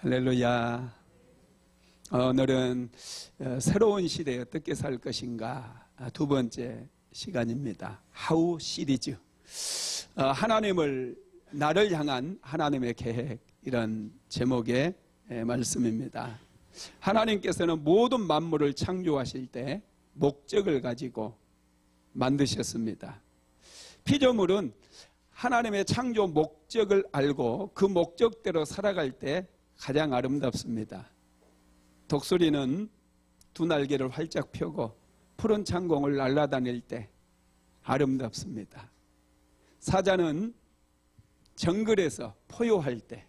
할렐루야. 오늘은 새로운 시대에 어떻게 살 것인가 두 번째 시간입니다. 하우 시리즈. 하나님을 나를 향한 하나님의 계획, 이런 제목의 말씀입니다. 하나님께서는 모든 만물을 창조하실 때 목적을 가지고 만드셨습니다. 피조물은 하나님의 창조 목적을 알고 그 목적대로 살아갈 때 가장 아름답습니다. 독수리는 두 날개를 활짝 펴고 푸른 창공을 날아다닐 때 아름답습니다. 사자는 정글에서 포효할 때,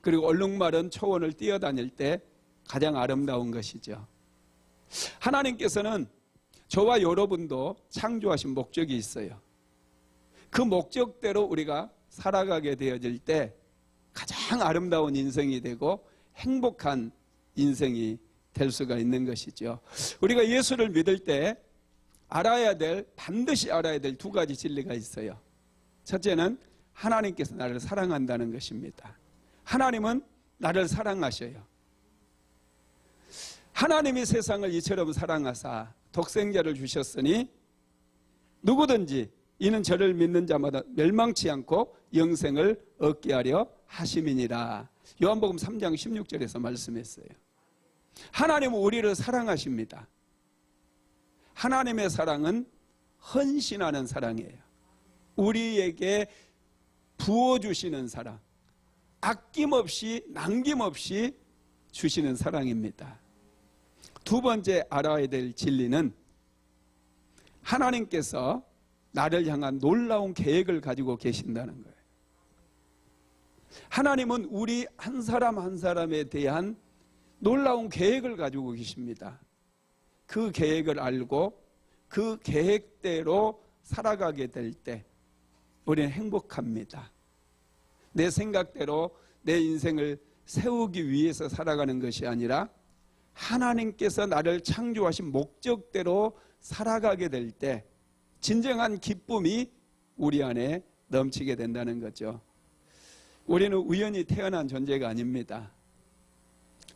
그리고 얼룩말은 초원을 뛰어다닐 때 가장 아름다운 것이죠. 하나님께서는 저와 여러분도 창조하신 목적이 있어요. 그 목적대로 우리가 살아가게 되어질 때 가장 아름다운 인생이 되고 행복한 인생이 될 수가 있는 것이죠. 우리가 예수를 믿을 때 반드시 알아야 될 두 가지 진리가 있어요. 첫째는 하나님께서 나를 사랑한다는 것입니다. 하나님은 나를 사랑하셔요. 하나님이 세상을 이처럼 사랑하사 독생자를 주셨으니 누구든지 이는 저를 믿는 자마다 멸망치 않고 영생을 얻게 하려 하심이니라. 요한복음 3장 16절에서 말씀했어요. 하나님은 우리를 사랑하십니다. 하나님의 사랑은 헌신하는 사랑이에요. 우리에게 부어주시는 사랑, 아낌없이 남김없이 주시는 사랑입니다. 두 번째 알아야 될 진리는 하나님께서 나를 향한 놀라운 계획을 가지고 계신다는 거예요. 하나님은 우리 한 사람 한 사람에 대한 놀라운 계획을 가지고 계십니다. 그 계획을 알고 그 계획대로 살아가게 될 때 우리는 행복합니다. 내 생각대로 내 인생을 세우기 위해서 살아가는 것이 아니라 하나님께서 나를 창조하신 목적대로 살아가게 될 때 진정한 기쁨이 우리 안에 넘치게 된다는 거죠. 우리는 우연히 태어난 존재가 아닙니다.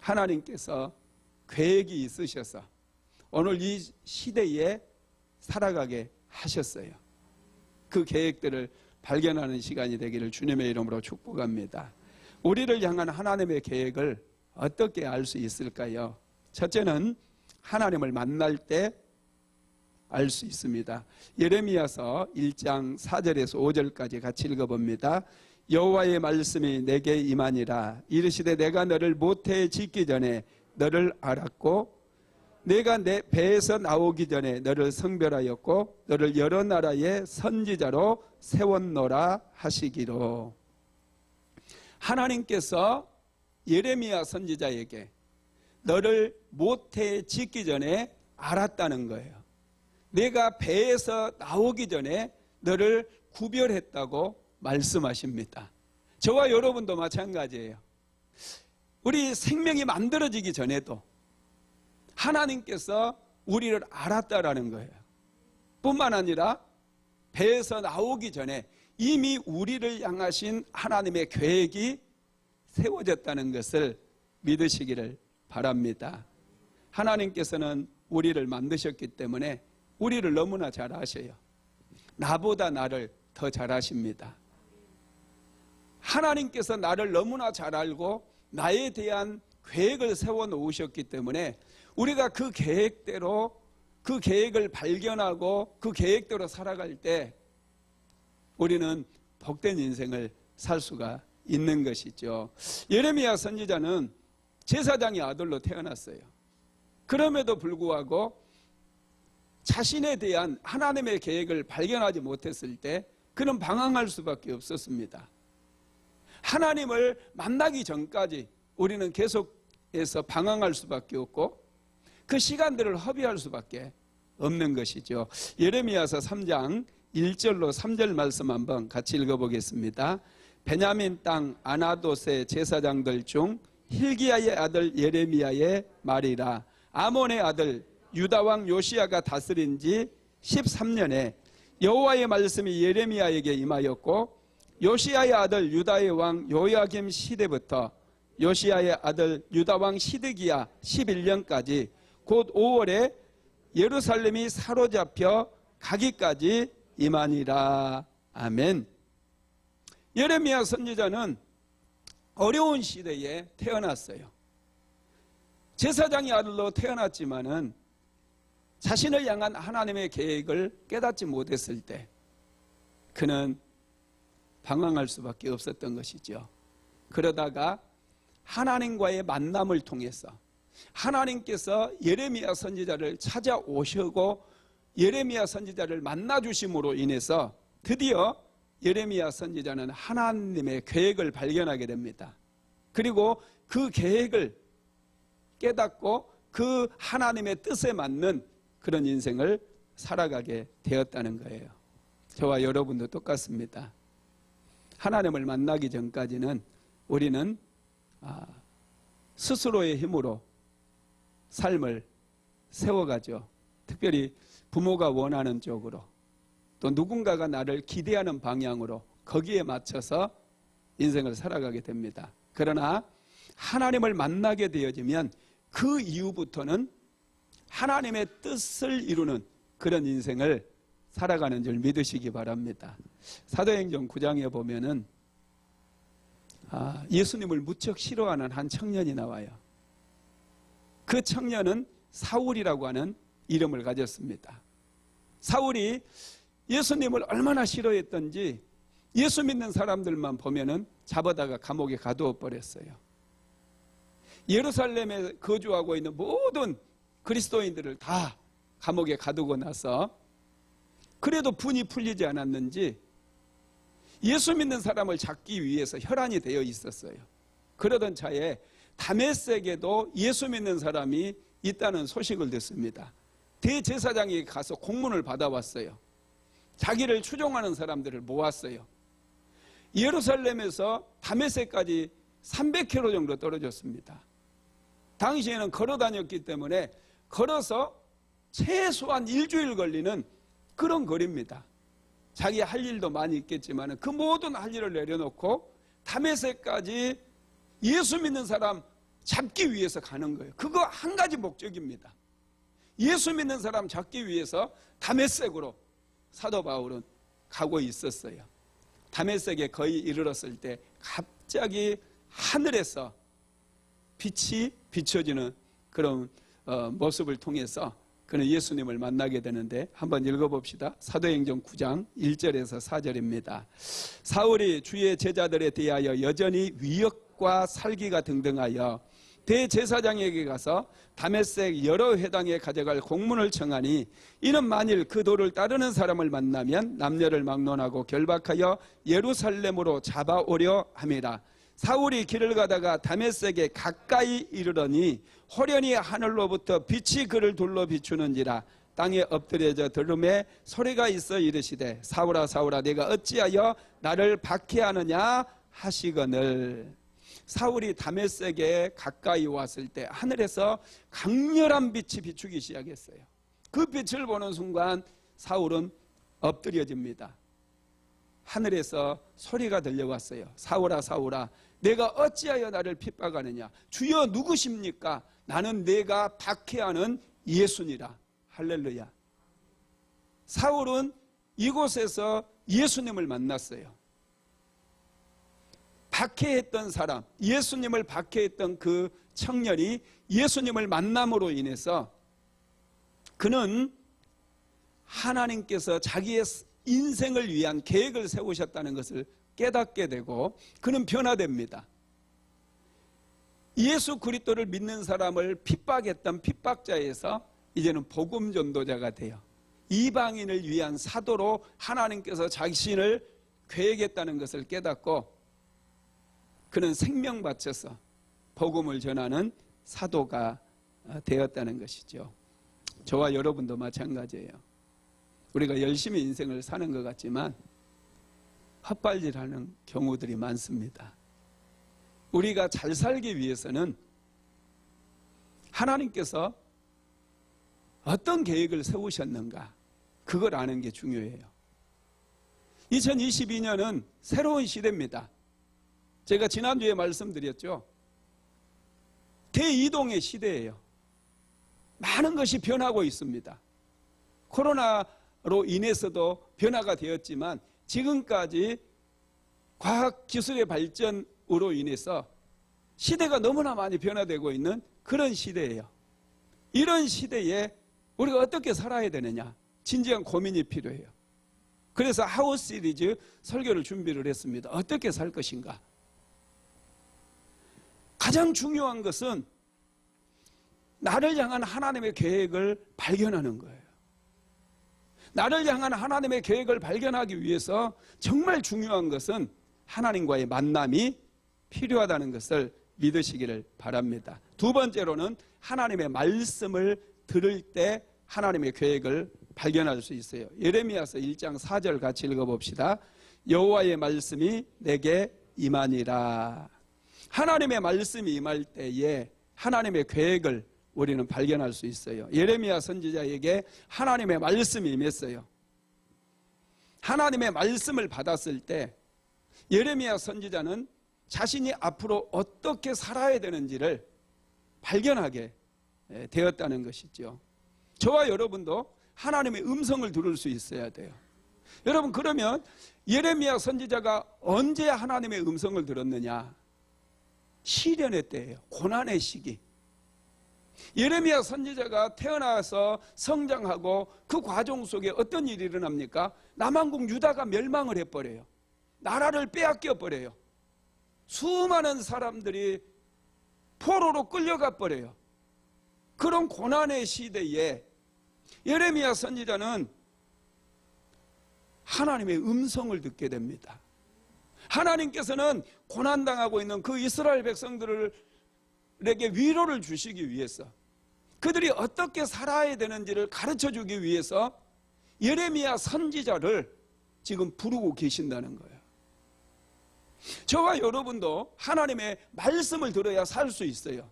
하나님께서 계획이 있으셔서 오늘 이 시대에 살아가게 하셨어요. 그 계획들을 발견하는 시간이 되기를 주님의 이름으로 축복합니다. 우리를 향한 하나님의 계획을 어떻게 알 수 있을까요? 첫째는 하나님을 만날 때 알 수 있습니다. 예레미야서 1장 4절에서 5절까지 같이 읽어봅니다. 여호와의 말씀이 내게 임하니라. 이르시되 내가 너를 모태에 짓기 전에 너를 알았고 내가 내 배에서 나오기 전에 너를 성별하였고 너를 여러 나라의 선지자로 세웠노라 하시기로. 하나님께서 예레미야 선지자에게 너를 모태에 짓기 전에 알았다는 거예요. 내가 배에서 나오기 전에 너를 구별했다고 말씀하십니다. 저와 여러분도 마찬가지예요. 우리 생명이 만들어지기 전에도 하나님께서 우리를 알았다라는 거예요. 뿐만 아니라 배에서 나오기 전에 이미 우리를 향하신 하나님의 계획이 세워졌다는 것을 믿으시기를 바랍니다. 하나님께서는 우리를 만드셨기 때문에 우리를 너무나 잘 아셔요. 나보다 나를 더 잘 아십니다. 하나님께서 나를 너무나 잘 알고 나에 대한 계획을 세워놓으셨기 때문에 우리가 그 계획대로 그 계획을 발견하고 그 계획대로 살아갈 때 우리는 복된 인생을 살 수가 있는 것이죠. 예레미야 선지자는 제사장의 아들로 태어났어요. 그럼에도 불구하고 자신에 대한 하나님의 계획을 발견하지 못했을 때 그는 방황할 수밖에 없었습니다. 하나님을 만나기 전까지 우리는 계속해서 방황할 수밖에 없고 그 시간들을 허비할 수밖에 없는 것이죠. 예레미야서 3장 1절로 3절 말씀 한번 같이 읽어보겠습니다. 베냐민 땅 아나돗의 제사장들 중 hil기야의 아들 예레미야의 말이라. 아몬의 아들 유다왕 요시야가 다스린 지 13년에 여호와의 말씀이 예레미야에게 임하였고 요시야의 아들 유다의 왕 요야김 시대부터 요시야의 아들 유다왕 시드기야 11년까지 곧 5월에 예루살렘이 사로잡혀 가기까지 임하니라. 아멘. 예레미야 선지자는 어려운 시대에 태어났어요. 제사장의 아들로 태어났지만은 자신을 향한 하나님의 계획을 깨닫지 못했을 때 그는 방황할 수밖에 없었던 것이죠. 그러다가 하나님과의 만남을 통해서 하나님께서 예레미야 선지자를 찾아오시고 예레미야 선지자를 만나주심으로 인해서 드디어 예레미야 선지자는 하나님의 계획을 발견하게 됩니다. 그리고 그 계획을 깨닫고 그 하나님의 뜻에 맞는 그런 인생을 살아가게 되었다는 거예요. 저와 여러분도 똑같습니다. 하나님을 만나기 전까지는 우리는 스스로의 힘으로 삶을 세워가죠. 특별히 부모가 원하는 쪽으로 또 누군가가 나를 기대하는 방향으로 거기에 맞춰서 인생을 살아가게 됩니다. 그러나 하나님을 만나게 되어지면 그 이후부터는 하나님의 뜻을 이루는 그런 인생을 살아가는 줄 믿으시기 바랍니다. 사도행전 9장에 보면은 예수님을 무척 싫어하는 한 청년이 나와요. 그 청년은 사울이라고 하는 이름을 가졌습니다. 사울이 예수님을 얼마나 싫어했던지 예수 믿는 사람들만 보면은 잡아다가 감옥에 가두어 버렸어요. 예루살렘에 거주하고 있는 모든 그리스도인들을 다 감옥에 가두고 나서 그래도 분이 풀리지 않았는지 예수 믿는 사람을 잡기 위해서 혈안이 되어 있었어요. 그러던 차에 다메섹에도 예수 믿는 사람이 있다는 소식을 듣습니다. 대제사장에게 가서 공문을 받아왔어요. 자기를 추종하는 사람들을 모았어요. 예루살렘에서 다메섹까지 300km 정도 떨어졌습니다. 당시에는 걸어 다녔기 때문에 걸어서 최소한 일주일 걸리는 그런 거리입니다. 자기 할 일도 많이 있겠지만 그 모든 할 일을 내려놓고 다메섹까지 예수 믿는 사람 잡기 위해서 가는 거예요. 그거 한 가지 목적입니다. 예수 믿는 사람 잡기 위해서 다메섹으로 사도 바울은 가고 있었어요. 다메섹에 거의 이르렀을 때 갑자기 하늘에서 빛이 비춰지는 그런 모습을 통해서 그는 예수님을 만나게 되는데 한번 읽어봅시다. 사도행전 9장 1절에서 4절입니다. 사울이 주의 제자들에 대하여 여전히 위협과 살기가 등등하여 대제사장에게 가서 다메섹 여러 회당에 가져갈 공문을 청하니 이는 만일 그 도를 따르는 사람을 만나면 남녀를 막론하고 결박하여 예루살렘으로 잡아오려 함이라. 사울이 길을 가다가 다메섹에 가까이 이르러니 호련히 하늘로부터 빛이 그를 둘러 비추는지라. 땅에 엎드려져 들음에 소리가 있어 이르시되 사울아 사울아 내가 어찌하여 나를 박해하느냐 하시거늘. 사울이 다메섹에 가까이 왔을 때 하늘에서 강렬한 빛이 비추기 시작했어요. 그 빛을 보는 순간 사울은 엎드려집니다. 하늘에서 소리가 들려왔어요. 사울아 사울아 내가 어찌하여 나를 핍박하느냐. 주여 누구십니까? 나는 내가 박해하는 예수니라. 할렐루야. 사울은 이곳에서 예수님을 만났어요. 박해했던 사람, 예수님을 박해했던 그 청년이 예수님을 만남으로 인해서 그는 하나님께서 자기의 인생을 위한 계획을 세우셨다는 것을 깨닫게 되고 그는 변화됩니다. 예수 그리스도를 믿는 사람을 핍박했던 핍박자에서 이제는 복음 전도자가 돼요. 이방인을 위한 사도로 하나님께서 자신을 계획했다는 것을 깨닫고 그는 생명 바쳐서 복음을 전하는 사도가 되었다는 것이죠. 저와 여러분도 마찬가지예요. 우리가 열심히 인생을 사는 것 같지만 헛발질하는 경우들이 많습니다. 우리가 잘 살기 위해서는 하나님께서 어떤 계획을 세우셨는가 그걸 아는 게 중요해요. 2022년은 새로운 시대입니다. 제가 지난주에 말씀드렸죠. 대이동의 시대예요. 많은 것이 변하고 있습니다. 코로나로 인해서도 변화가 되었지만 지금까지 과학기술의 발전으로 인해서 시대가 너무나 많이 변화되고 있는 그런 시대예요. 이런 시대에 우리가 어떻게 살아야 되느냐, 진지한 고민이 필요해요. 그래서 하우스 시리즈 설교를 준비를 했습니다. 어떻게 살 것인가. 가장 중요한 것은 나를 향한 하나님의 계획을 발견하는 거예요. 나를 향한 하나님의 계획을 발견하기 위해서 정말 중요한 것은 하나님과의 만남이 필요하다는 것을 믿으시기를 바랍니다. 두 번째로는 하나님의 말씀을 들을 때 하나님의 계획을 발견할 수 있어요. 예레미야서 1장 4절 같이 읽어봅시다. 여호와의 말씀이 내게 임하니라. 하나님의 말씀이 임할 때에 하나님의 계획을 우리는 발견할 수 있어요. 예레미야 선지자에게 하나님의 말씀이 임했어요. 하나님의 말씀을 받았을 때 예레미야 선지자는 자신이 앞으로 어떻게 살아야 되는지를 발견하게 되었다는 것이죠. 저와 여러분도 하나님의 음성을 들을 수 있어야 돼요. 여러분, 그러면 예레미야 선지자가 언제 하나님의 음성을 들었느냐? 시련의 때예요. 고난의 시기. 예레미야 선지자가 태어나서 성장하고 그 과정 속에 어떤 일이 일어납니까? 남한국 유다가 멸망을 해버려요. 나라를 빼앗겨 버려요. 수많은 사람들이 포로로 끌려가 버려요. 그런 고난의 시대에 예레미야 선지자는 하나님의 음성을 듣게 됩니다. 하나님께서는 고난당하고 있는 그 이스라엘 백성들에게 위로를 주시기 위해서, 그들이 어떻게 살아야 되는지를 가르쳐주기 위해서 예레미야 선지자를 지금 부르고 계신다는 거예요. 저와 여러분도 하나님의 말씀을 들어야 살 수 있어요.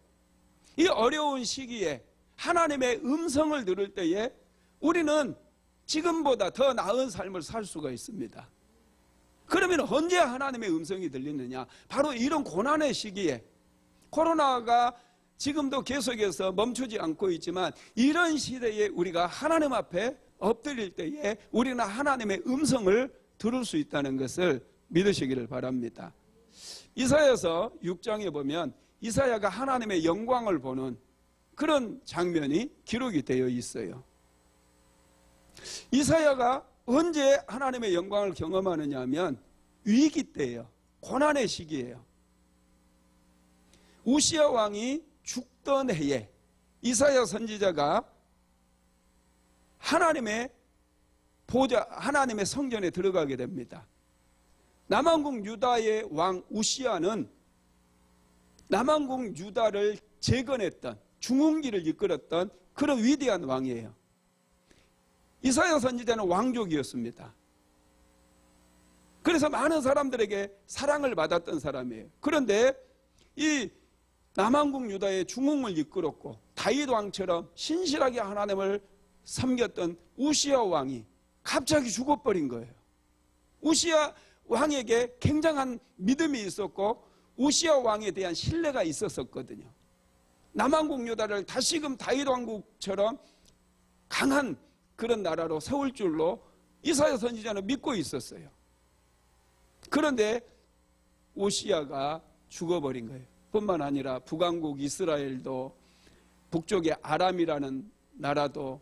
이 어려운 시기에 하나님의 음성을 들을 때에 우리는 지금보다 더 나은 삶을 살 수가 있습니다. 그러면 언제 하나님의 음성이 들리느냐? 바로 이런 고난의 시기에, 코로나가 지금도 계속해서 멈추지 않고 있지만 이런 시대에 우리가 하나님 앞에 엎드릴 때에 우리는 하나님의 음성을 들을 수 있다는 것을 믿으시기를 바랍니다. 이사야서 6장에 보면 이사야가 하나님의 영광을 보는 그런 장면이 기록이 되어 있어요. 이사야가 언제 하나님의 영광을 경험하느냐 하면 위기 때예요. 고난의 시기예요. 우시야 왕이 죽던 해에 이사야 선지자가 하나님의 보좌, 하나님의 성전에 들어가게 됩니다. 남한국 유다의 왕 우시야는 남한국 유다를 재건했던, 중흥기를 이끌었던 그런 위대한 왕이에요. 이사야 선지자는 왕족이었습니다. 그래서 많은 사람들에게 사랑을 받았던 사람이에요. 그런데 이 남한국 유다의 중흥을 이끌었고 다윗 왕처럼 신실하게 하나님을 섬겼던 우시야 왕이 갑자기 죽어버린 거예요. 우시야 왕에게 굉장한 믿음이 있었고 우시야 왕에 대한 신뢰가 있었거든요. 남한국 유다를 다시금 다윗 왕국처럼 강한 그런 나라로 세울 줄로 이사야 선지자는 믿고 있었어요. 그런데 우시야가 죽어버린 거예요. 뿐만 아니라 북왕국 이스라엘도, 북쪽의 아람이라는 나라도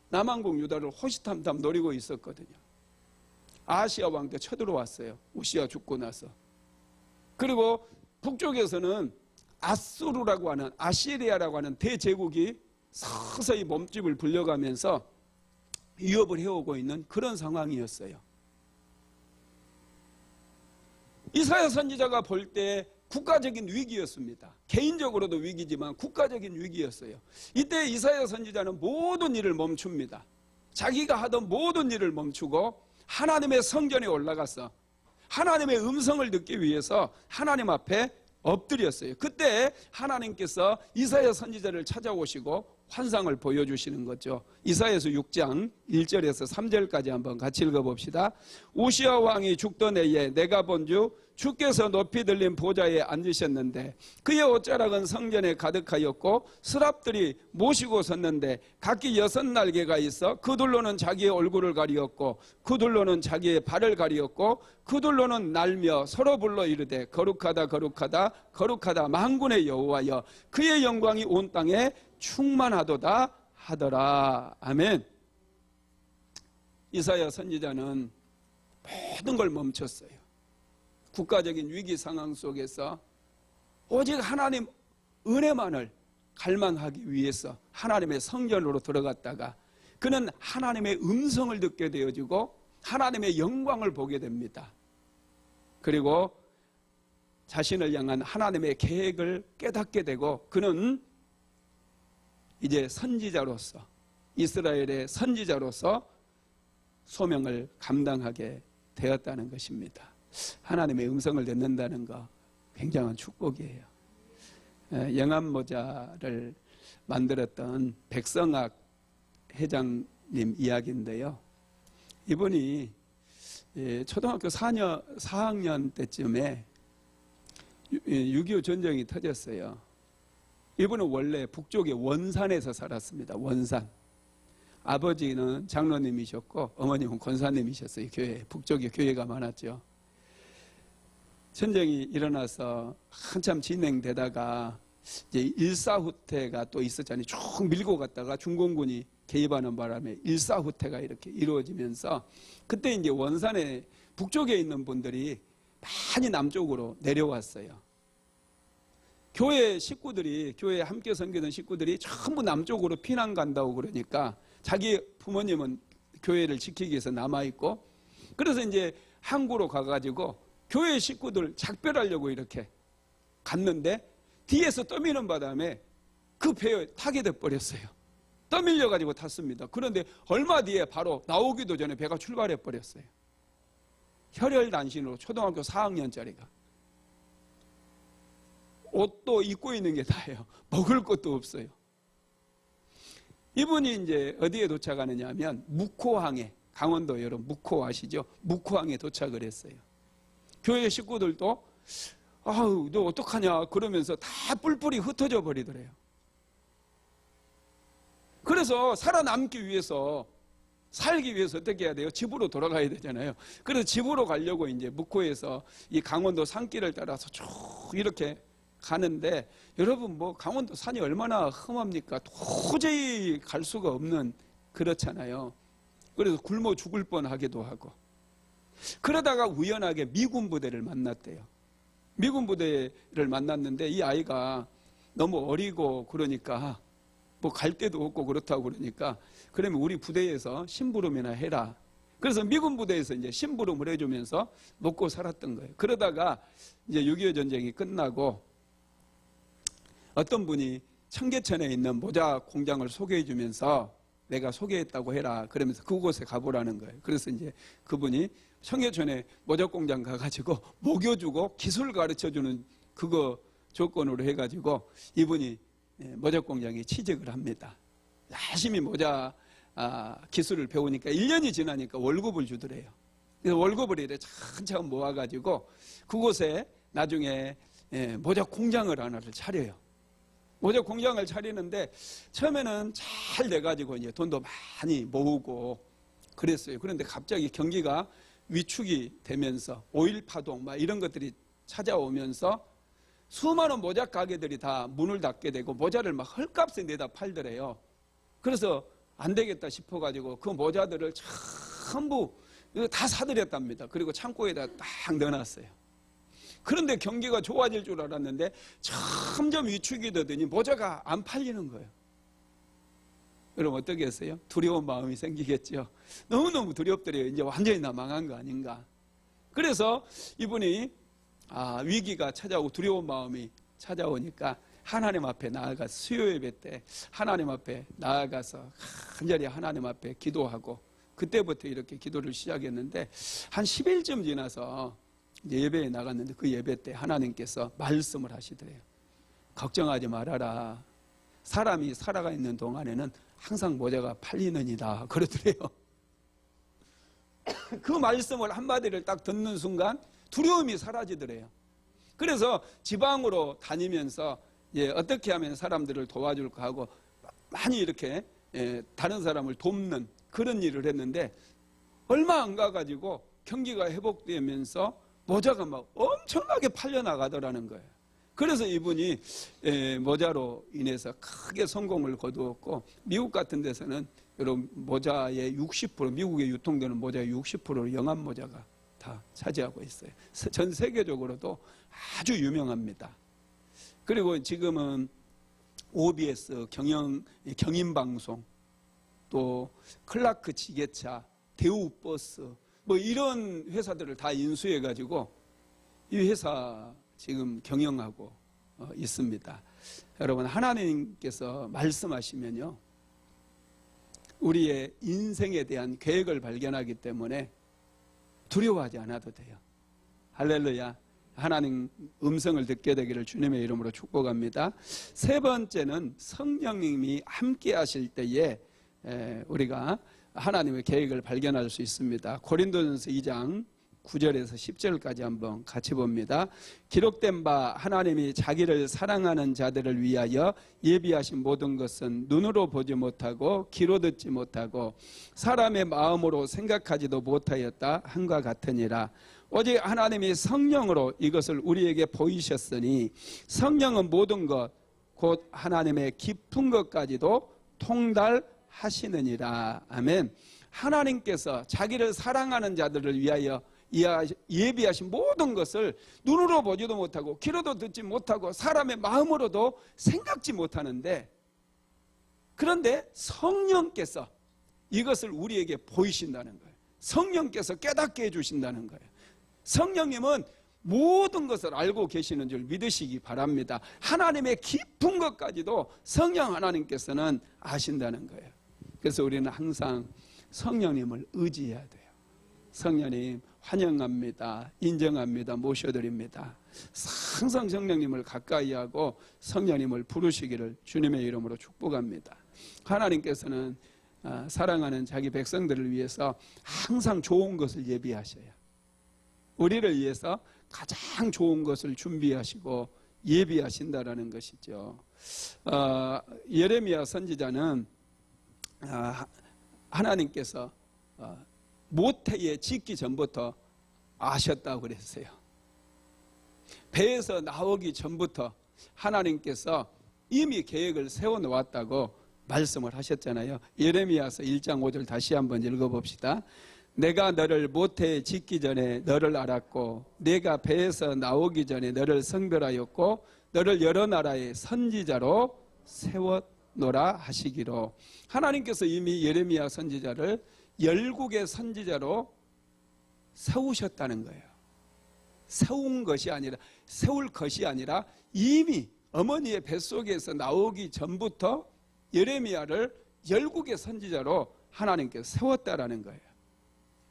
남한국 유다를 호시탐탐 노리고 있었거든요. 아하시야 왕 때 쳐들어왔어요. 우시야 죽고 나서. 그리고 북쪽에서는 아수르라고 하는, 아시리아라고 하는 대제국이 서서히 몸집을 불려가면서 위협을 해오고 있는 그런 상황이었어요. 이사야 선지자가 볼 때 국가적인 위기였습니다. 개인적으로도 위기지만 국가적인 위기였어요. 이때 이사야 선지자는 모든 일을 멈춥니다. 자기가 하던 모든 일을 멈추고 하나님의 성전에 올라가서 하나님의 음성을 듣기 위해서 하나님 앞에 엎드렸어요. 그때 하나님께서 이사야 선지자를 찾아오시고 환상을 보여주시는 거죠. 이사야서 6장 1절에서 3절까지 한번 같이 읽어봅시다. 우시아 왕이 죽던 해에 내가 본주 주께서 높이 들린 보좌에 앉으셨는데 그의 옷자락은 성전에 가득하였고 스랍들이 모시고 섰는데 각기 6날개가 있어 그들로는 자기의 얼굴을 가리었고 그들로는 자기의 발을 가리었고 그들로는 날며 서로 불러 이르되 거룩하다 거룩하다 거룩하다 만군의 여호와여 그의 영광이 온 땅에 충만하도다 하더라. 아멘. 이사야 선지자는 모든 걸 멈췄어요. 국가적인 위기 상황 속에서 오직 하나님 은혜만을 갈망하기 위해서 하나님의 성전으로 들어갔다가 그는 하나님의 음성을 듣게 되어지고 하나님의 영광을 보게 됩니다. 그리고 자신을 향한 하나님의 계획을 깨닫게 되고 그는 이제 선지자로서 이스라엘의 선지자로서 소명을 감당하게 되었다는 것입니다. 하나님의 음성을 듣는다는 거 굉장한 축복이에요. 영암 모자를 만들었던 백성학 회장님 이야기인데요. 이분이 초등학교 4학년 때쯤에 6.25 전쟁이 터졌어요. 이분은 원래 북쪽의 원산에서 살았습니다. 원산. 아버지는 장로님이셨고 어머님은 권사님이셨어요. 교회, 북쪽에 교회가 많았죠. 전쟁이 일어나서 한참 진행되다가 이제 일사후퇴가 또 있었잖아요. 쭉 밀고 갔다가 중공군이 개입하는 바람에 일사후퇴가 이렇게 이루어지면서 그때 이제 원산에 북쪽에 있는 분들이 많이 남쪽으로 내려왔어요. 교회 식구들이, 교회에 함께 섬기던 식구들이 전부 남쪽으로 피난 간다고 그러니까 자기 부모님은 교회를 지키기 위해서 남아있고 그래서 이제 항구로 가가지고 교회 식구들 작별하려고 이렇게 갔는데 뒤에서 떠미는 바람에 그 배에 타게 돼버렸어요. 떠밀려가지고 탔습니다. 그런데 얼마 뒤에 바로 나오기도 전에 배가 출발해버렸어요. 혈혈단신으로 초등학교 4학년짜리가. 옷도 입고 있는 게 다예요. 먹을 것도 없어요. 이분이 이제 어디에 도착하느냐 하면 묵호항에, 강원도 여러분 묵호 아시죠? 묵호항에 도착을 했어요. 교회 식구들도 아우 너 어떡하냐 그러면서 다 뿔뿔이 흩어져 버리더래요. 그래서 살아남기 위해서 살기 위해서 어떻게 해야 돼요? 집으로 돌아가야 되잖아요. 그래서 집으로 가려고 이제 묵호에서 이 강원도 산길을 따라서 쭉 이렇게 가는데 여러분 뭐 강원도 산이 얼마나 험합니까? 도저히 갈 수가 없는 그렇잖아요. 그래서 굶어 죽을 뻔하기도 하고 그러다가 우연하게 미군 부대를 만났대요. 미군 부대를 만났는데 이 아이가 너무 어리고 그러니까 뭐 갈 데도 없고 그렇다고 그러니까 그러면 우리 부대에서 심부름이나 해라. 그래서 미군 부대에서 이제 심부름을 해주면서 먹고 살았던 거예요. 그러다가 이제 6.25 전쟁이 끝나고 어떤 분이 청계천에 있는 모자 공장을 소개해 주면서 내가 소개했다고 해라. 그러면서 그곳에 가보라는 거예요. 그래서 이제 그분이 청계천에 모자 공장 가가지고 먹여주고 기술 가르쳐주는 그거 조건으로 해가지고 이분이 모자 공장에 취직을 합니다. 열심히 모자 기술을 배우니까 1년이 지나니까 월급을 주더래요. 그래서 월급을 이렇게 차근차근 모아가지고 그곳에 나중에 모자 공장을 하나를 차려요. 모자 공장을 차리는데 처음에는 잘 돼가지고 이제 돈도 많이 모으고 그랬어요. 그런데 갑자기 경기가 위축이 되면서 5.1 파동 막 이런 것들이 찾아오면서 수많은 모자 가게들이 다 문을 닫게 되고 모자를 막 헐값에 내다 팔더래요. 그래서 안 되겠다 싶어가지고 그 모자들을 전부 다 사들였답니다. 그리고 창고에다 딱 넣어놨어요. 그런데 경기가 좋아질 줄 알았는데 점점 위축이 되더니 모자가 안 팔리는 거예요. 여러분 어떻게 했어요? 두려운 마음이 생기겠죠. 너무너무 두렵더래요. 이제 완전히 나 망한 거 아닌가. 그래서 이분이 위기가 찾아오고 두려운 마음이 찾아오니까 하나님 앞에 나아가서 수요 예배 때 하나님 앞에 나아가서 간절히 하나님 앞에 기도하고 그때부터 이렇게 기도를 시작했는데 한 10일쯤 지나서 이제 예배에 나갔는데 그 예배 때 하나님께서 말씀을 하시더래요. 걱정하지 말아라. 사람이 살아가 있는 동안에는 항상 모자가 팔리느니라 그러더래요. 그 말씀을 한마디를 딱 듣는 순간 두려움이 사라지더래요. 그래서 지방으로 다니면서 어떻게 하면 사람들을 도와줄까 하고 많이 이렇게 다른 사람을 돕는 그런 일을 했는데 얼마 안 가가지고 경기가 회복되면서 모자가 막 엄청나게 팔려나가더라는 거예요. 그래서 이분이 모자로 인해서 크게 성공을 거두었고 미국 같은 데서는 여러분 모자의 60% 미국에 유통되는 모자의 60%를 영암 모자가 다 차지하고 있어요. 전 세계적으로도 아주 유명합니다. 그리고 지금은 OBS 경인방송 또 클라크 지게차 대우버스 뭐 이런 회사들을 다 인수해 가지고 이 회사 지금 경영하고 있습니다. 여러분 하나님께서 말씀하시면요 우리의 인생에 대한 계획을 발견하기 때문에 두려워하지 않아도 돼요. 할렐루야. 하나님 음성을 듣게 되기를 주님의 이름으로 축복합니다. 세 번째는 성령님이 함께 하실 때에 우리가 하나님의 계획을 발견할 수 있습니다. 고린도전서 2장 9절에서 10절까지 한번 같이 봅니다. 기록된 바 하나님이 자기를 사랑하는 자들을 위하여 예비하신 모든 것은 눈으로 보지 못하고 귀로 듣지 못하고 사람의 마음으로 생각하지도 못하였다 함과 같으니라. 오직 하나님이 성령으로 이것을 우리에게 보이셨으니 성령은 모든 것 곧 하나님의 깊은 것까지도 통달하시느니라. 아멘. 하나님께서 자기를 사랑하는 자들을 위하여 예비하신 모든 것을 눈으로 보지도 못하고 귀로도 듣지 못하고 사람의 마음으로도 생각지 못하는데 그런데 성령께서 이것을 우리에게 보이신다는 거예요. 성령께서 깨닫게 해주신다는 거예요. 성령님은 모든 것을 알고 계시는 줄 믿으시기 바랍니다. 하나님의 깊은 것까지도 성령 하나님께서는 아신다는 거예요. 그래서 우리는 항상 성령님을 의지해야 돼요. 성령님 환영합니다. 인정합니다. 모셔드립니다. 항상 성령님을 가까이 하고 성령님을 부르시기를 주님의 이름으로 축복합니다. 하나님께서는 사랑하는 자기 백성들을 위해서 항상 좋은 것을 예비하셔요. 우리를 위해서 가장 좋은 것을 준비하시고 예비하신다라는 것이죠. 예레미야 선지자는 하나님께서 모태에 짓기 전부터 아셨다고 그랬어요. 배에서 나오기 전부터 하나님께서 이미 계획을 세워놓았다고 말씀을 하셨잖아요. 예레미야서 1장 5절 다시 한번 읽어봅시다. 내가 너를 모태에 짓기 전에 너를 알았고 내가 배에서 나오기 전에 너를 성별하였고 너를 여러 나라의 선지자로 세웠노라 하시기로. 하나님께서 이미 예레미야 선지자를 열국의 선지자로 세우셨다는 거예요. 세울 것이 아니라 이미 어머니의 뱃속에서 나오기 전부터 예레미야를 열국의 선지자로 하나님께서 세웠다라는 거예요.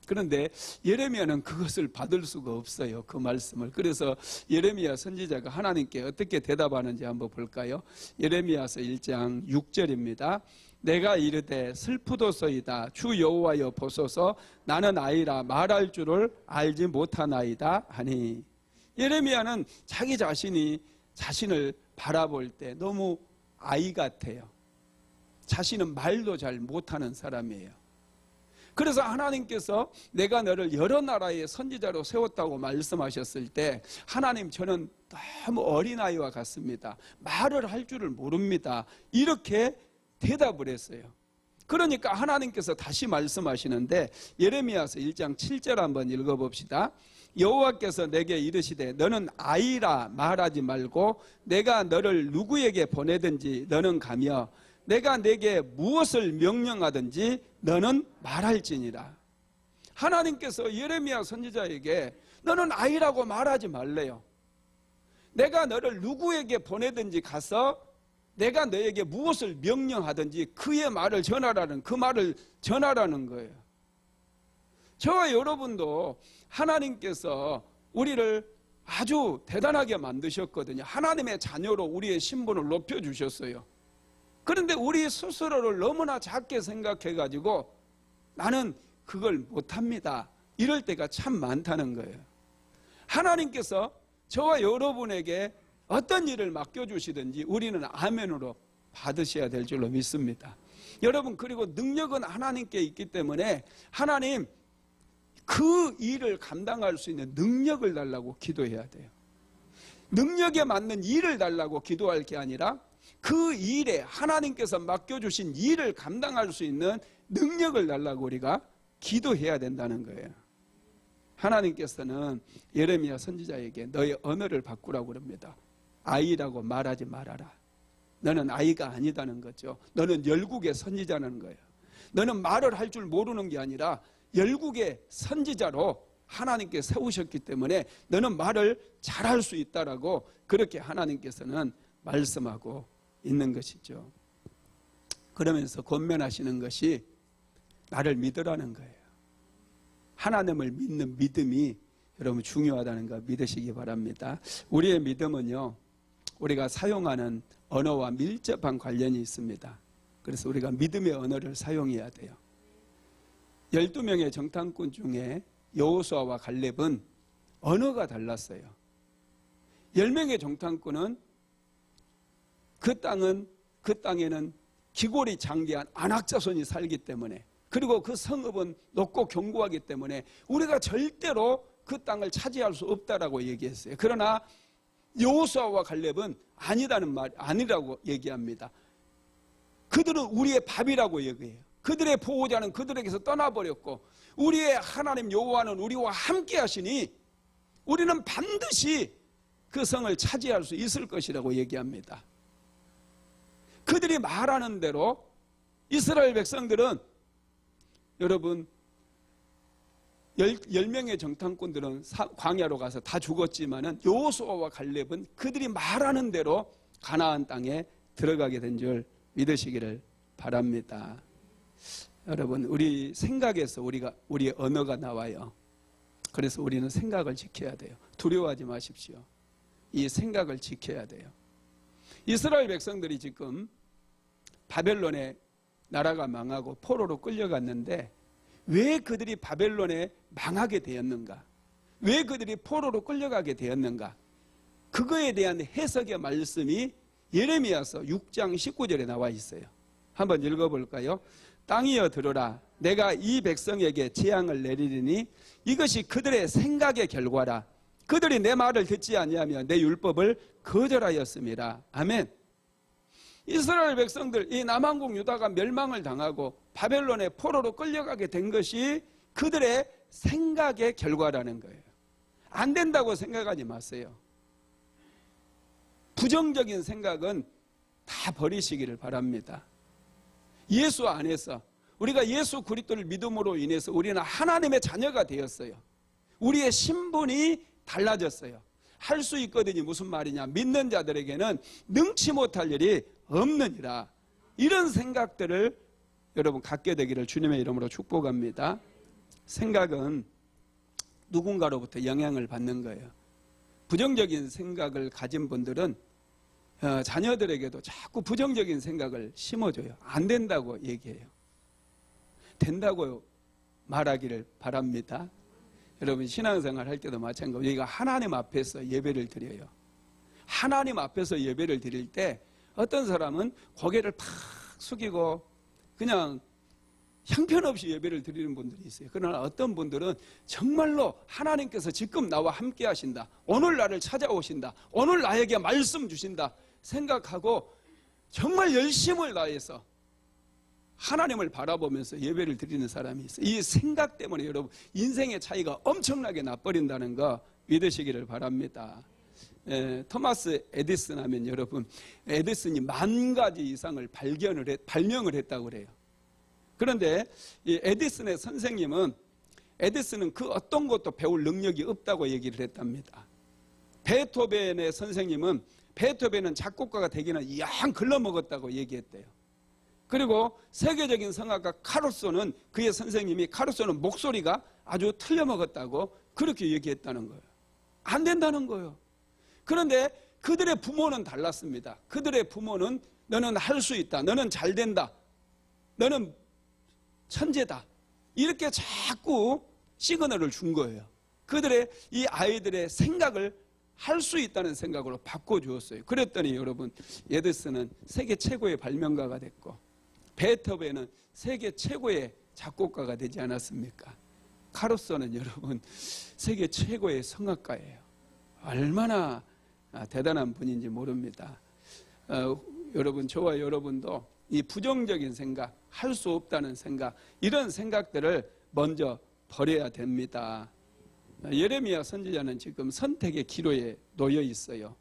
그런데 예레미야는 그것을 받을 수가 없어요. 그 말씀을. 그래서 예레미야 선지자가 하나님께 어떻게 대답하는지 한번 볼까요? 예레미야서 1장 6절입니다. 내가 이르되 슬프도소이다. 주 여호와여 보소서 나는 아이라 말할 줄을 알지 못하나이다 하니. 예레미야는 자기 자신을 바라볼 때 너무 아이 같아요. 자신은 말도 잘 못하는 사람이에요. 그래서 하나님께서 내가 너를 여러 나라의 선지자로 세웠다고 말씀하셨을 때 하나님 저는 너무 어린아이와 같습니다. 말을 할 줄을 모릅니다. 이렇게 대답을 했어요. 그러니까 하나님께서 다시 말씀하시는데 예레미야서 1장 7절 한번 읽어봅시다. 여호와께서 내게 이르시되 너는 아이라 말하지 말고 내가 너를 누구에게 보내든지 너는 가며 내가 내게 무엇을 명령하든지 너는 말할지니라. 하나님께서 예레미야 선지자에게 너는 아이라고 말하지 말래요. 내가 너를 누구에게 보내든지 가서 내가 너에게 무엇을 명령하든지 그의 말을 전하라는 그 말을 전하라는 거예요. 저와 여러분도 하나님께서 우리를 아주 대단하게 만드셨거든요. 하나님의 자녀로 우리의 신분을 높여주셨어요. 그런데 우리 스스로를 너무나 작게 생각해가지고 나는 그걸 못합니다, 이럴 때가 참 많다는 거예요. 하나님께서 저와 여러분에게 어떤 일을 맡겨주시든지 우리는 아멘으로 받으셔야 될 줄로 믿습니다. 여러분, 그리고 능력은 하나님께 있기 때문에 하나님 그 일을 감당할 수 있는 능력을 달라고 기도해야 돼요. 능력에 맞는 일을 달라고 기도할 게 아니라 그 일에 하나님께서 맡겨주신 일을 감당할 수 있는 능력을 달라고 우리가 기도해야 된다는 거예요. 하나님께서는 예레미야 선지자에게 너의 언어를 바꾸라고 그럽니다. 아이라고 말하지 말아라. 너는 아이가 아니다는 거죠. 너는 열국의 선지자라는 거예요. 너는 말을 할 줄 모르는 게 아니라 열국의 선지자로 하나님께 세우셨기 때문에 너는 말을 잘할 수 있다라고 그렇게 하나님께서는 말씀하고 있는 것이죠. 그러면서 권면하시는 것이 나를 믿으라는 거예요. 하나님을 믿는 믿음이 여러분 중요하다는 거 믿으시기 바랍니다. 우리의 믿음은요, 우리가 사용하는 언어와 밀접한 관련이 있습니다. 그래서 우리가 믿음의 언어를 사용해야 돼요. 12명의 정탐꾼 중에 여호수아와 갈렙은 언어가 달랐어요. 10명의 정탐꾼은 그 땅에는 기골이 장대한 안악자손이 살기 때문에, 그리고 그 성읍은 높고 견고하기 때문에 우리가 절대로 그 땅을 차지할 수 없다라고 얘기했어요. 그러나 여호수아와 갈렙은 아니라고 얘기합니다. 그들은 우리의 밥이라고 얘기해요. 그들의 보호자는 그들에게서 떠나버렸고 우리의 하나님 여호와는 우리와 함께 하시니 우리는 반드시 그 성을 차지할 수 있을 것이라고 얘기합니다. 그들이 말하는 대로 이스라엘 백성들은, 여러분 10명의 정탐꾼들은 광야로 가서 다 죽었지만은 여호수아와 갈렙은 그들이 말하는 대로 가나안 땅에 들어가게 된 줄 믿으시기를 바랍니다. 여러분, 우리 생각에서 우리의 언어가 나와요. 그래서 우리는 생각을 지켜야 돼요. 두려워하지 마십시오. 이 생각을 지켜야 돼요. 이스라엘 백성들이 지금 바벨론의 나라가 망하고 포로로 끌려갔는데 왜 그들이 바벨론에 망하게 되었는가? 왜 그들이 포로로 끌려가게 되었는가? 그거에 대한 해석의 말씀이 예레미야서 6장 19절에 나와 있어요. 한번 읽어볼까요? 땅이여 들으라. 내가 이 백성에게 재앙을 내리리니 이것이 그들의 생각의 결과라. 그들이 내 말을 듣지 아니하며 내 율법을 거절하였음이라. 아멘. 이스라엘 백성들, 이 남한국 유다가 멸망을 당하고 바벨론의 포로로 끌려가게 된 것이 그들의 생각의 결과라는 거예요. 안 된다고 생각하지 마세요. 부정적인 생각은 다 버리시기를 바랍니다. 예수 안에서 우리가 예수 그리스도를 믿음으로 인해서 우리는 하나님의 자녀가 되었어요. 우리의 신분이 달라졌어요. 할 수 있거든요. 무슨 말이냐? 믿는 자들에게는 능치 못할 일이 없느니라. 이런 생각들을 여러분 갖게 되기를 주님의 이름으로 축복합니다. 생각은 누군가로부터 영향을 받는 거예요. 부정적인 생각을 가진 분들은 자녀들에게도 자꾸 부정적인 생각을 심어줘요. 안 된다고 얘기해요. 된다고 말하기를 바랍니다. 여러분, 신앙생활 할 때도 마찬가지로 우리가 하나님 앞에서 예배를 드려요. 하나님 앞에서 예배를 드릴 때 어떤 사람은 고개를 팍 숙이고 그냥 형편없이 예배를 드리는 분들이 있어요. 그러나 어떤 분들은 정말로 하나님께서 지금 나와 함께 하신다, 오늘 나를 찾아오신다, 오늘 나에게 말씀 주신다 생각하고 정말 열심을 다해서 하나님을 바라보면서 예배를 드리는 사람이 있어요. 이 생각 때문에 여러분 인생의 차이가 엄청나게 나버린다는 거 믿으시기를 바랍니다. 토마스 에디슨 하면 여러분 에디슨이 10,000가지 이상을 발명을 했다고 그래요. 그런데 이 에디슨의 선생님은 에디슨은 그 어떤 것도 배울 능력이 없다고 얘기를 했답니다. 베토벤의 선생님은 베토벤은 작곡가가 되기는 양 글러먹었다고 얘기했대요. 그리고 세계적인 성악가 카루소는 그의 선생님이 카루소는 목소리가 아주 틀려먹었다고 그렇게 얘기했다는 거예요. 안 된다는 거예요. 그런데 그들의 부모는 달랐습니다. 그들의 부모는 너는 할 수 있다. 너는 잘 된다. 너는 천재다. 이렇게 자꾸 시그널을 준 거예요. 그들의 이 아이들의 생각을 할 수 있다는 생각으로 바꿔주었어요. 그랬더니 여러분, 에디슨은 세계 최고의 발명가가 됐고 베토벤은 세계 최고의 작곡가가 되지 않았습니까? 카루소는 여러분 세계 최고의 성악가예요. 얼마나 대단한 분인지 모릅니다. 여러분, 저와 여러분도 이 부정적인 생각, 할 수 없다는 생각, 이런 생각들을 먼저 버려야 됩니다. 예레미야 선지자는 지금 선택의 기로에 놓여 있어요.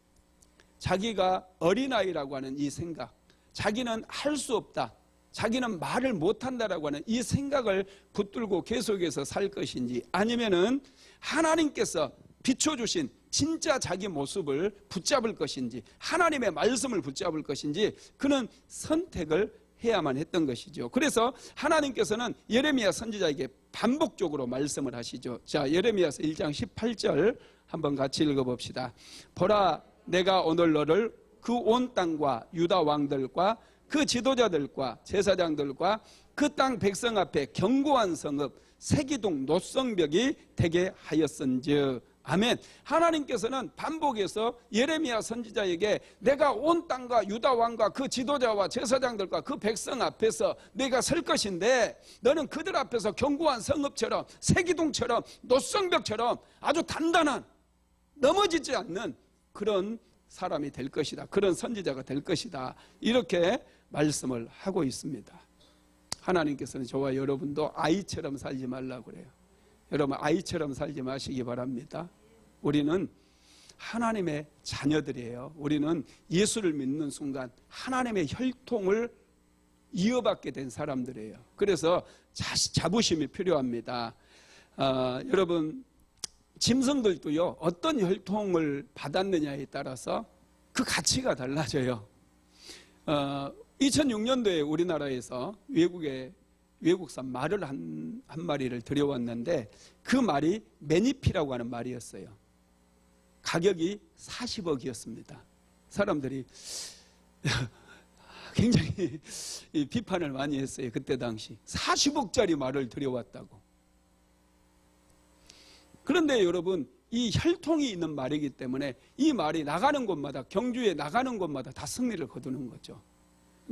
자기가 어린아이라고 하는 이 생각, 자기는 할 수 없다, 자기는 말을 못한다라고 하는 이 생각을 붙들고 계속해서 살 것인지, 아니면은 하나님께서 비춰주신 진짜 자기 모습을 붙잡을 것인지, 하나님의 말씀을 붙잡을 것인지, 그는 선택을 해야만 했던 것이죠. 그래서 하나님께서는 예레미야 선지자에게 반복적으로 말씀을 하시죠. 자, 예레미야서 1장 18절 한번 같이 읽어봅시다. 보라, 내가 오늘 너를 그 온 땅과 유다 왕들과 그 지도자들과 제사장들과 그 땅 백성 앞에 견고한 성읍 세기둥 노성벽이 되게 하였은즉. 아멘. 하나님께서는 반복해서 예레미야 선지자에게 내가 온 땅과 유다 왕과 그 지도자와 제사장들과 그 백성 앞에서 내가 설 것인데, 너는 그들 앞에서 견고한 성읍처럼 세기둥처럼 노성벽처럼 아주 단단한, 넘어지지 않는 그런 사람이 될 것이다. 그런 선지자가 될 것이다. 이렇게 말씀을 하고 있습니다. 하나님께서는 저와 여러분도 아이처럼 살지 말라고 그래요. 여러분, 아이처럼 살지 마시기 바랍니다. 우리는 하나님의 자녀들이에요. 우리는 예수를 믿는 순간 하나님의 혈통을 이어받게 된 사람들이에요. 그래서 자부심이 필요합니다. 여러분, 짐승들도요, 어떤 혈통을 받았느냐에 따라서 그 가치가 달라져요. 2006년도에 우리나라에서 외국산 말을 한 마리를 들여왔는데, 그 말이 매니피라고 하는 말이었어요. 가격이 40억이었습니다. 사람들이 굉장히 비판을 많이 했어요. 그때 당시 40억짜리 말을 들여왔다고. 그런데 여러분, 이 혈통이 있는 말이기 때문에 이 말이 나가는 곳마다, 경주에 나가는 곳마다 다 승리를 거두는 거죠.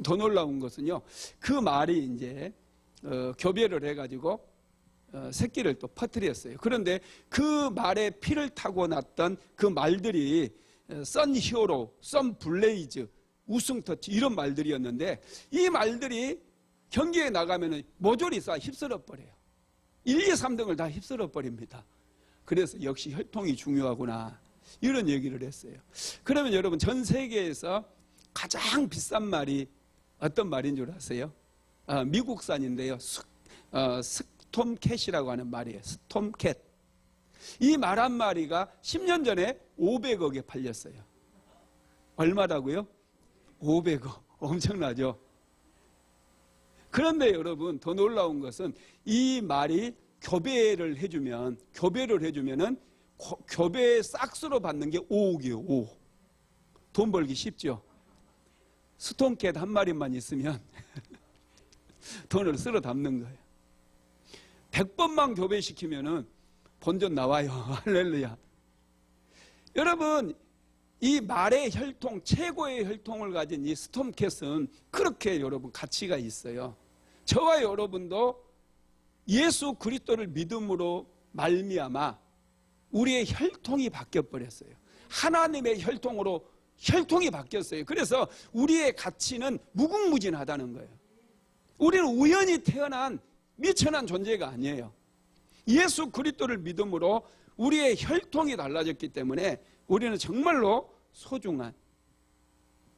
더 놀라운 것은요, 그 말이 이제 교배를 해가지고 새끼를 또 퍼뜨렸어요. 그런데 그 말에 피를 타고 났던 그 말들이 선 히어로, 선 블레이즈, 우승 터치 이런 말들이었는데, 이 말들이 경기에 나가면 모조리 다 휩쓸어 버려요. 1, 2, 3등을 다 휩쓸어 버립니다. 그래서 역시 혈통이 중요하구나, 이런 얘기를 했어요. 그러면 여러분, 전 세계에서 가장 비싼 말이 어떤 말인 줄 아세요? 미국산인데요. 스톰캣이라고 하는 말이에요. 스톰캣. 이 말 한 마리가 10년 전에 500억에 팔렸어요. 얼마라고요? 500억. 엄청나죠? 그런데 여러분, 더 놀라운 것은 이 말이 교배를 해주면은 교배 싹스로 받는 게 5억이에요. 5억. 돈 벌기 쉽죠? 스톰캣 한 마리만 있으면 돈을 쓸어 담는 거예요. 100번만 교배시키면은 본전 나와요. 할렐루야. 여러분, 이 말의 혈통, 최고의 혈통을 가진 이 스톰캣은 그렇게 여러분 가치가 있어요. 저와 여러분도 예수 그리스도를 믿음으로 말미암아 우리의 혈통이 바뀌어 버렸어요. 하나님의 혈통으로 혈통이 바뀌었어요. 그래서 우리의 가치는 무궁무진하다는 거예요. 우리는 우연히 태어난 미천한 존재가 아니에요. 예수 그리스도를 믿음으로 우리의 혈통이 달라졌기 때문에 우리는 정말로 소중한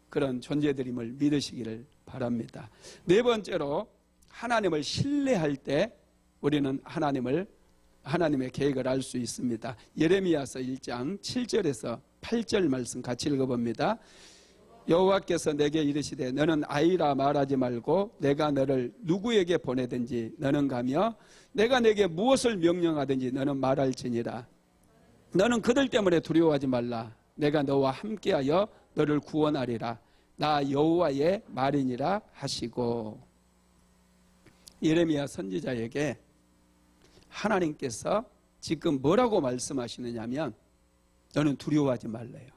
그런 존재들임을 믿으시기를 바랍니다. 네 번째로, 하나님을 신뢰할 때 우리는 하나님의 계획을 알 수 있습니다. 예레미야서 1장 7절에서 8절 말씀 같이 읽어봅니다. 여호와께서 내게 이르시되 너는 아이라 말하지 말고 내가 너를 누구에게 보내든지 너는 가며 내가 내게 무엇을 명령하든지 너는 말할지니라. 너는 그들 때문에 두려워하지 말라. 내가 너와 함께하여 너를 구원하리라. 나 여호와의 말이니라 하시고, 예레미야 선지자에게 하나님께서 지금 뭐라고 말씀하시느냐면, 너는 두려워하지 말래요.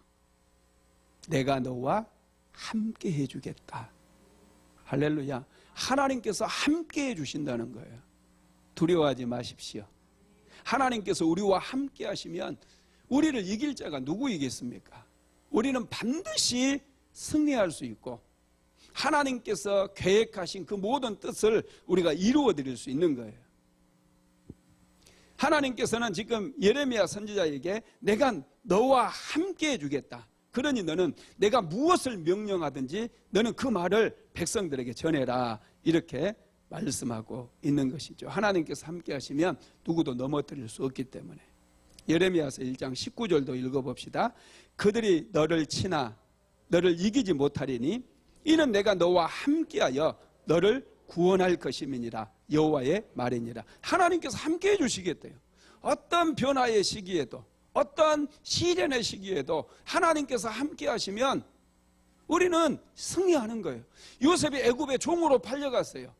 내가 너와 함께 해주겠다. 할렐루야. 하나님께서 함께 해주신다는 거예요. 두려워하지 마십시오. 하나님께서 우리와 함께 하시면 우리를 이길 자가 누구이겠습니까? 우리는 반드시 승리할 수 있고, 하나님께서 계획하신 그 모든 뜻을 우리가 이루어 드릴 수 있는 거예요. 하나님께서는 지금 예레미야 선지자에게 내가 너와 함께 해주겠다. 그러니 너는 내가 무엇을 명령하든지 너는 그 말을 백성들에게 전해라. 이렇게 말씀하고 있는 것이죠. 하나님께서 함께 하시면 누구도 넘어뜨릴 수 없기 때문에. 예레미야서 1장 19절도 읽어봅시다. 그들이 너를 치나 너를 이기지 못하리니 이는 내가 너와 함께하여 너를 구원할 것임이니라. 여호와의 말이니라. 하나님께서 함께 해주시겠대요. 어떤 변화의 시기에도, 어떤 시련의 시기에도 하나님께서 함께 하시면 우리는 승리하는 거예요. 요셉이 애굽의 종으로 팔려갔어요.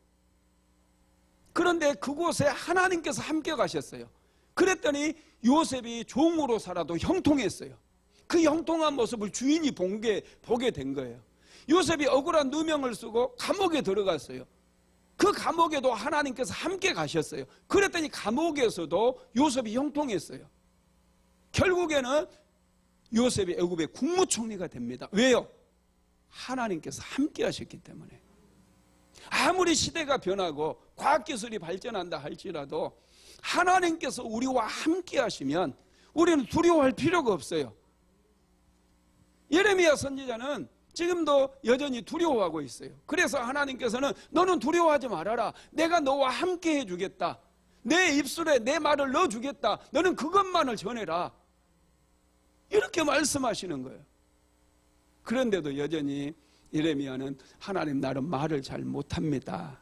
그런데 그곳에 하나님께서 함께 가셨어요. 그랬더니 요셉이 종으로 살아도 형통했어요. 그 형통한 모습을 주인이 보게 된 거예요. 요셉이 억울한 누명을 쓰고 감옥에 들어갔어요. 그 감옥에도 하나님께서 함께 가셨어요. 그랬더니 감옥에서도 요셉이 형통했어요. 결국에는 요셉이 애굽의 국무총리가 됩니다. 왜요? 하나님께서 함께 하셨기 때문에. 아무리 시대가 변하고 과학기술이 발전한다 할지라도 하나님께서 우리와 함께 하시면 우리는 두려워할 필요가 없어요. 예레미야 선지자는 지금도 여전히 두려워하고 있어요. 그래서 하나님께서는 너는 두려워하지 말아라. 내가 너와 함께 해주겠다. 내 입술에 내 말을 넣어주겠다. 너는 그것만을 전해라. 이렇게 말씀하시는 거예요. 그런데도 여전히 예레미야는 하나님 나는 말을 잘 못합니다.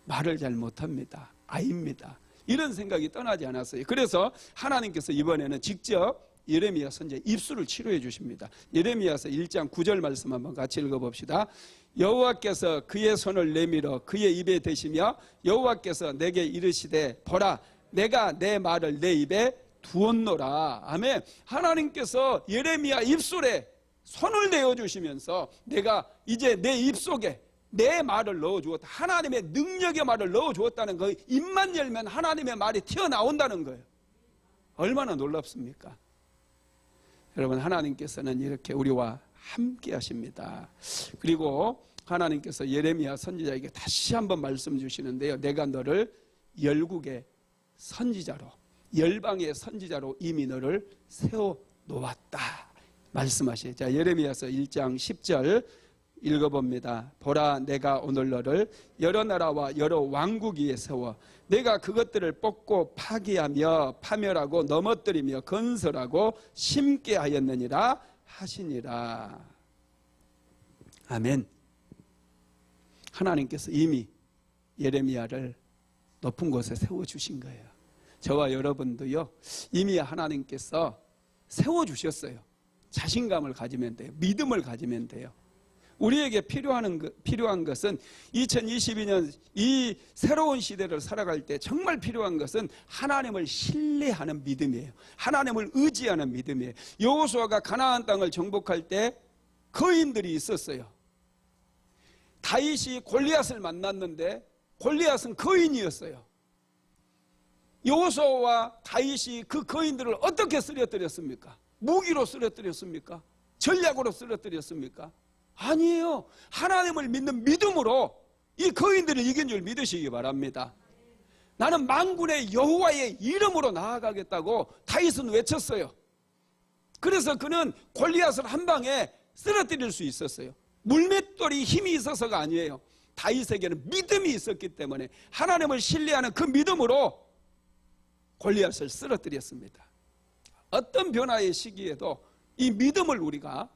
말을 잘 못합니다. 아입니다. 이런 생각이 떠나지 않았어요. 그래서 하나님께서 이번에는 직접 예레미야 선지자의 입술을 치료해 주십니다. 예레미야서 1장 9절 말씀 한번 같이 읽어봅시다. 여호와께서 그의 손을 내밀어 그의 입에 대시며 여호와께서 내게 이르시되 보라 내가 내 말을 내 입에 두었노라. 아멘. 하나님께서 예레미야 입술에 손을 내어주시면서 내가 이제 내 입속에 내 말을 넣어주었다. 하나님의 능력의 말을 넣어주었다는 거. 입만 열면 하나님의 말이 튀어나온다는 거예요. 얼마나 놀랍습니까? 여러분, 하나님께서는 이렇게 우리와 함께 하십니다. 그리고 하나님께서 예레미야 선지자에게 다시 한번 말씀 주시는데요. 내가 너를 열국의 선지자로, 열방의 선지자로 이미 너를 세워 놓았다 말씀하시죠. 자, 예레미야서 1장 10절 읽어봅니다. 보라 내가 오늘 너를 여러 나라와 여러 왕국 위에 세워 내가 그것들을 뽑고 파기하며 파멸하고 넘어뜨리며 건설하고 심게 하였느니라 하시니라. 아멘. 하나님께서 이미 예레미야를 높은 곳에 세워주신 거예요. 저와 여러분도요 이미 하나님께서 세워주셨어요. 자신감을 가지면 돼요. 믿음을 가지면 돼요. 우리에게 필요한 것은 2022년 이 새로운 시대를 살아갈 때 정말 필요한 것은 하나님을 신뢰하는 믿음이에요. 하나님을 의지하는 믿음이에요. 여호수아가 가나안 땅을 정복할 때 거인들이 있었어요. 다윗이 골리앗을 만났는데 골리앗은 거인이었어요. 여호수아와 다윗이 그 거인들을 어떻게 쓰러뜨렸습니까? 무기로 쓰러뜨렸습니까? 전략으로 쓰러뜨렸습니까? 아니에요. 하나님을 믿는 믿음으로 이 거인들을 이긴 줄 믿으시기 바랍니다. 나는 만군의 여호와의 이름으로 나아가겠다고 다윗은 외쳤어요. 그래서 그는 골리앗을 한 방에 쓰러뜨릴 수 있었어요. 물맷돌이 힘이 있어서가 아니에요. 다윗에게는 믿음이 있었기 때문에 하나님을 신뢰하는 그 믿음으로 골리앗을 쓰러뜨렸습니다. 어떤 변화의 시기에도 이 믿음을 우리가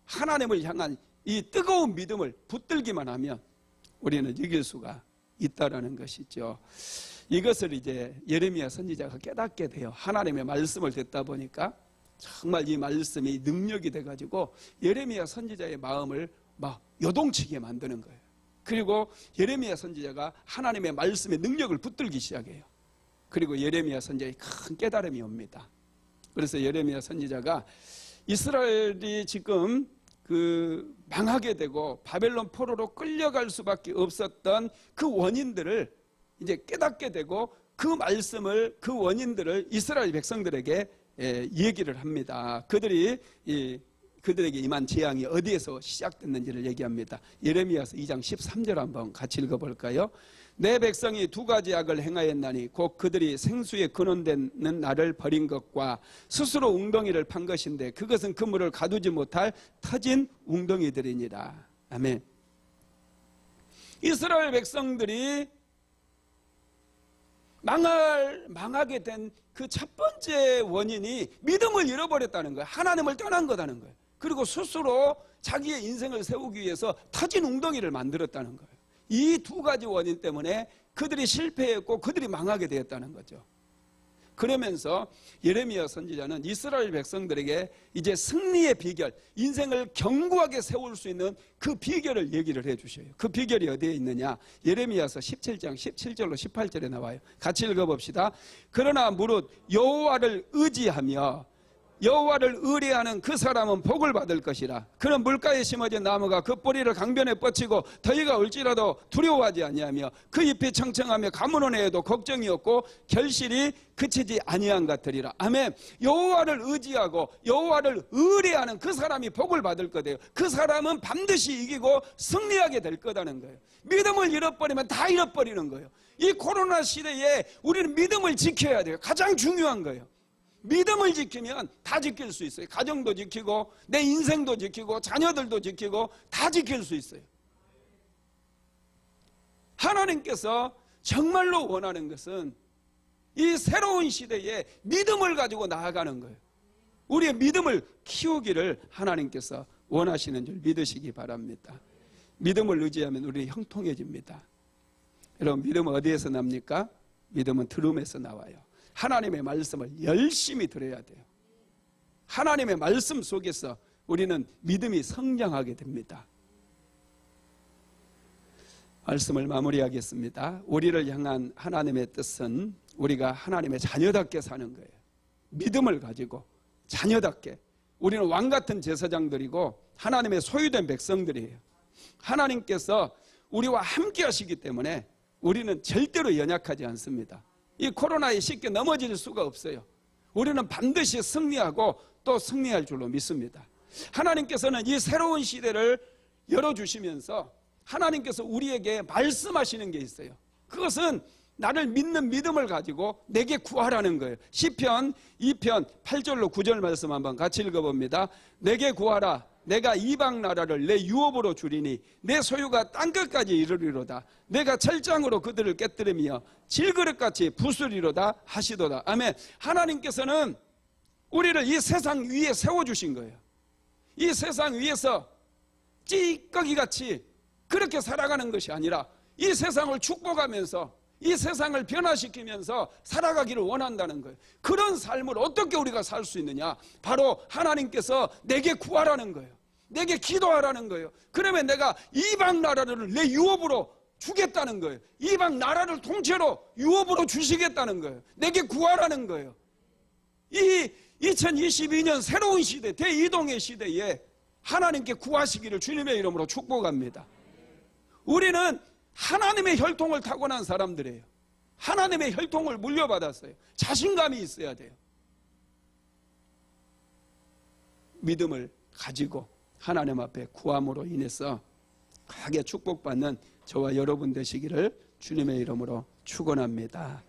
하나님을 향한 이 뜨거운 믿음을 붙들기만 하면 우리는 이길 수가 있다라는 것이죠. 이것을 이제 예레미야 선지자가 깨닫게 돼요. 하나님의 말씀을 듣다 보니까 정말 이 말씀이 능력이 돼가지고 예레미야 선지자의 마음을 막 요동치게 만드는 거예요. 그리고 예레미야 선지자가 하나님의 말씀의 능력을 붙들기 시작해요. 그리고 예레미야 선지자의 큰 깨달음이 옵니다. 그래서 예레미야 선지자가 이스라엘이 지금 망하게 되고 바벨론 포로로 끌려갈 수밖에 없었던 그 원인들을 이제 깨닫게 되고 그 말씀을, 그 원인들을 이스라엘 백성들에게 얘기를 합니다. 그들에게 임한 재앙이 어디에서 시작됐는지를 얘기합니다. 예레미야서 2장 13절 한번 같이 읽어볼까요? 내 백성이 두 가지 악을 행하였나니 곧 그들이 생수에 근원되는 나를 버린 것과 스스로 웅덩이를 판 것인데 그것은 그물을 가두지 못할 터진 웅덩이들이니라. 아멘. 이스라엘 백성들이 망하게 된 그 첫 번째 원인이 믿음을 잃어버렸다는 거예요. 하나님을 떠난 거다는 거예요. 그리고 스스로 자기의 인생을 세우기 위해서 터진 웅덩이를 만들었다는 거예요. 이 두 가지 원인 때문에 그들이 실패했고 그들이 망하게 되었다는 거죠. 그러면서 예레미야 선지자는 이스라엘 백성들에게 이제 승리의 비결, 인생을 견고하게 세울 수 있는 그 비결을 얘기를 해 주셔요. 그 비결이 어디에 있느냐? 예레미야서 17장 17절로 18절에 나와요. 같이 읽어봅시다. 그러나 무릇 여호와를 의지하며 여호와를 의뢰하는 그 사람은 복을 받을 것이라. 그는 물가에 심어진 나무가 그 뿌리를 강변에 뻗치고 더위가 올지라도 두려워하지 아니하며 그 잎이 청청하며 가뭄은 해에도 걱정이 없고 결실이 그치지 아니한 같으리라. 아멘. 여호와를 의지하고 여호와를 의뢰하는 그 사람이 복을 받을 거예요. 그 사람은 반드시 이기고 승리하게 될 거다는 거예요. 믿음을 잃어버리면 다 잃어버리는 거예요. 이 코로나 시대에 우리는 믿음을 지켜야 돼요. 가장 중요한 거예요. 믿음을 지키면 다 지킬 수 있어요. 가정도 지키고 내 인생도 지키고 자녀들도 지키고 다 지킬 수 있어요. 하나님께서 정말로 원하는 것은 이 새로운 시대에 믿음을 가지고 나아가는 거예요. 우리의 믿음을 키우기를 하나님께서 원하시는 줄 믿으시기 바랍니다. 믿음을 의지하면 우리는 형통해집니다. 여러분, 믿음은 어디에서 납니까? 믿음은 들음에서 나와요. 하나님의 말씀을 열심히 들어야 돼요. 하나님의 말씀 속에서 우리는 믿음이 성장하게 됩니다. 말씀을 마무리하겠습니다. 우리를 향한 하나님의 뜻은 우리가 하나님의 자녀답게 사는 거예요. 믿음을 가지고 자녀답게. 우리는 왕같은 제사장들이고 하나님의 소유된 백성들이에요. 하나님께서 우리와 함께 하시기 때문에 우리는 절대로 연약하지 않습니다. 이 코로나에 쉽게 넘어질 수가 없어요. 우리는 반드시 승리하고 또 승리할 줄로 믿습니다. 하나님께서는 이 새로운 시대를 열어주시면서 하나님께서 우리에게 말씀하시는 게 있어요. 그것은 나를 믿는 믿음을 가지고 내게 구하라는 거예요. 시편 2편 8절로 9절 말씀 한번 같이 읽어봅니다. 내게 구하라. 내가 이방 나라를 내 유업으로 주리니 내 소유가 땅끝까지 이르리로다. 내가 철장으로 그들을 깨뜨리며 질그릇같이 부수리로다 하시도다. 아멘. 하나님께서는 우리를 이 세상 위에 세워주신 거예요. 이 세상 위에서 찌꺼기같이 그렇게 살아가는 것이 아니라 이 세상을 축복하면서 이 세상을 변화시키면서 살아가기를 원한다는 거예요. 그런 삶을 어떻게 우리가 살 수 있느냐? 바로 하나님께서 내게 구하라는 거예요. 내게 기도하라는 거예요. 그러면 내가 이방 나라를 내 유업으로 주겠다는 거예요. 이방 나라를 통째로 유업으로 주시겠다는 거예요. 내게 구하라는 거예요. 이 2022년 새로운 시대, 대이동의 시대에 하나님께 구하시기를 주님의 이름으로 축복합니다. 우리는 하나님의 혈통을 타고난 사람들이에요. 하나님의 혈통을 물려받았어요. 자신감이 있어야 돼요. 믿음을 가지고 하나님 앞에 구함으로 인해서 크게 축복받는 저와 여러분 되시기를 주님의 이름으로 축원합니다.